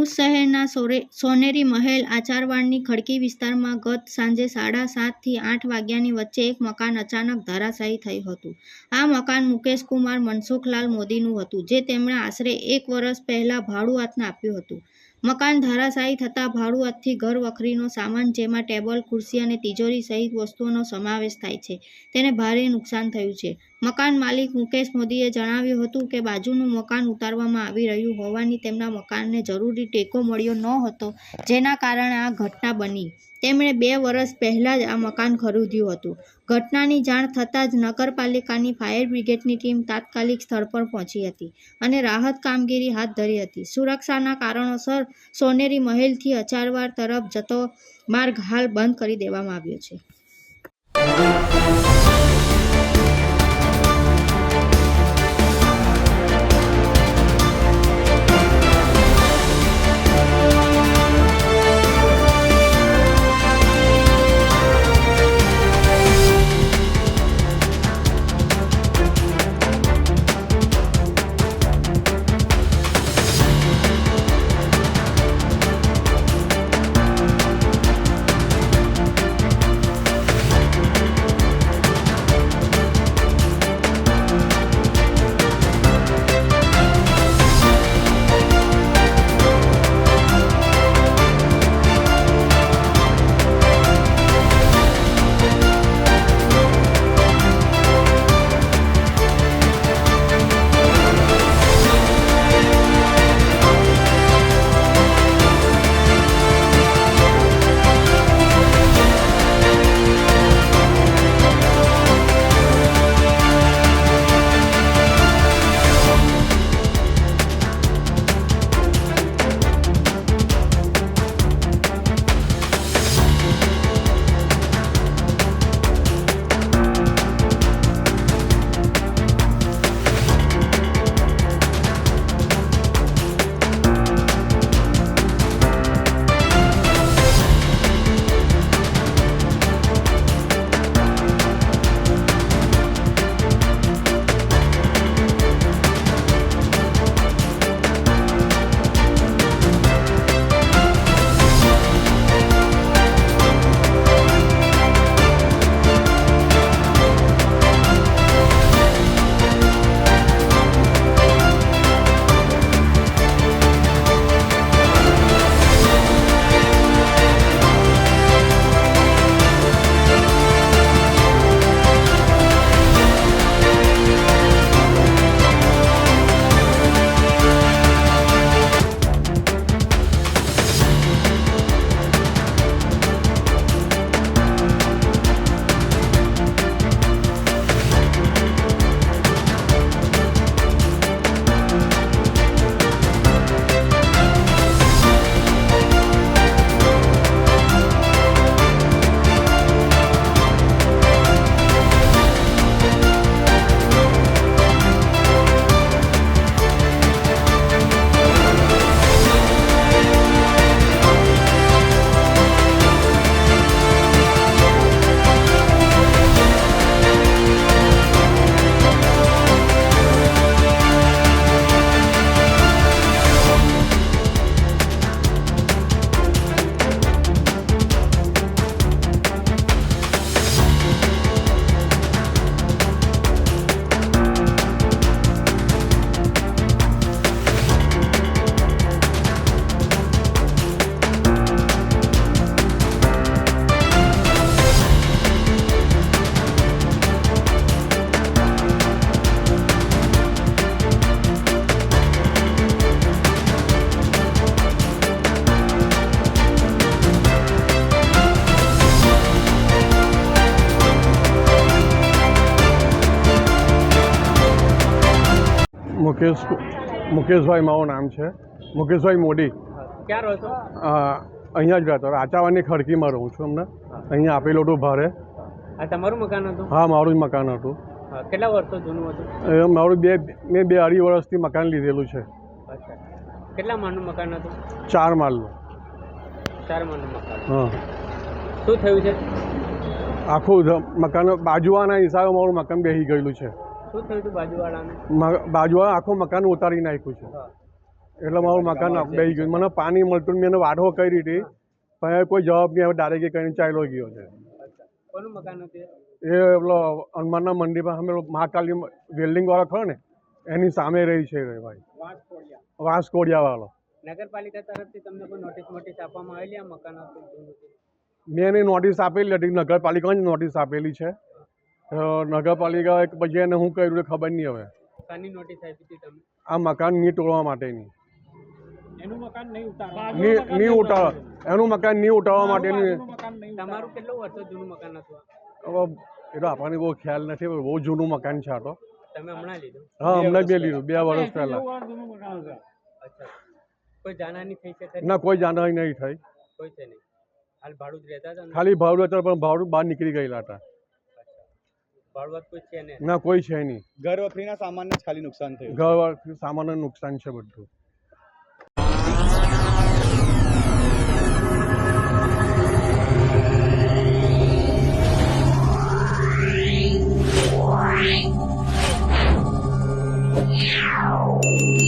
ભરૂચ શહેરના સોનેરી મહેલ આચારવાડની ખડકી વિસ્તારમાં ગત સાંજે 7:30 થી 8 વાગ્યાની વચ્ચે એક મકાન અચાનક ધરાશાયી થયું હતું. આ મકાન મુકેશ કુમાર મનસુખલાલ મોદીનું હતું, જે તેમણે આશરે 1 વર્ષ પહેલા ભાડુઆતને આપ્યું હતું. મકાન ધરાશાયી થતાં ભાડુઆતથી ઘર વખરીનો સામાન, જેમાં ટેબલ, ખુરશી અને તિજોરી સહિત વસ્તુઓનો સમાવેશ થાય છે, તેને ભારે નુકસાન થયું છે. મકાન માલિક મુકેશ મોદીએ જણાવ્યું હતું કે બાજુનું મકાન ઉતારવામાં આવી રહ્યું હોવાથી તેમના મકાનને જરૂરી ટેકો મળ્યો ન હતો, જેના કારણે આ ઘટના બની. તેમણે 2 વર્ષ પહેલાં જ આ મકાન ખરીદ્યું હતું. ઘટનાની જાણ થતાં જ નગરપાલિકાની ફાયર બ્રિગેડની ટીમ તાત્કાલિક સ્થળ પર પહોંચી હતી અને રાહત કામગીરી હાથ ધરી હતી. સુરક્ષાના કારણોસર સોનેરી મહેલથી આચારવાડ તરફ જતો માર્ગ હાલ બંધ કરી દેવામાં આવ્યો છે. મુકેશભાઈ મારું નામ છે, મુકેશભાઈ મોદી. ક્યાં રહો છો? અહીંયા જ રહેતો, આચાવાની ખડકીમાં રહું છું. અમને અહીંયા આપેલું હતું ભાડે. આ તમારું મકાન હતું? હા, મારું જ મકાન હતું. કેટલા વર્ષો જૂનું હતું? મારું મેં 2-2.5 વર્ષથી મકાન લીધેલું છે. અચ્છા, કેટલા માળનું મકાન હતું? 4 માળનું. 4 માળનું મકાન. હા. શું થયું છે? આખું મકાન બાજુવાળાના હિસાબે મારું મકાન બેસી ગયેલું છે. શું થયું હતું બાજુવાળાને? બાજુવાળા આખું મકાન ઉતારી નાખ્યું છે. એટલે મારું મકાન બેસી ગયું. મને પાણી મળતું મેં એને વાઢો કરી હતી પણ એ કોઈ જવાબ નહીં. હવે ડાયરેક્ટ કરીને ચાલ્યો ગયો છે. કોનું મકાન હતું એ પેલો હનુમાનના મંદિર પર અમે મહાકાલી વેલ્ડિંગ વાળો ખરો ને એની સામે રહી છે રે ભાઈ, વાંસકોડિયા વાળો. નગરપાલિકા તરફથી તમને કોઈ નોટિસ આપવામાં આવેલી આ મકાન હતું જૂનું છે? મેં એની નોટિસ આપેલી હતી, નગરપાલિકાની નોટિસ આપેલી છે. નગરપાલિકા પછી એને શું કર્યું એ ખબર નહીં. હવે શાની નોટિસ આપી હતી તમે? આ મકાન નહીં તોડવા માટેની. એનું મકાન નહીં ઉતારવા એનું મકાન નહીં ઉતારવા માટેની. તમારું કેટલું વર્ષો જૂનું મકાન હતું? હવે એ તો આપણને બહુ ખ્યાલ નથી. બહુ જૂનું મકાન છે આ તો. તમે હમણાં લીધું? હા, હમણાં બે લીધું, 2 વર્ષ પહેલા. અચ્છા, કોઈ જાનહાની થઈ છે ખરી? ના, કોઈ જાનહાની નહીં થઈ. કોઈ છે નહીં. હાલ ભાડું જ રહેતા હતા ને? ખાલી ભાડું હતા પણ ભાડું બહાર નીકળી ગયેલા હતા. ભાડુઆત કોઈ છે ને? ના, કોઈ છે નહીં. ઘર વખરીના સામાનને જ ખાલી નુકસાન થયું. ઘર સામાનનું નુકસાન છે બધું. Wow.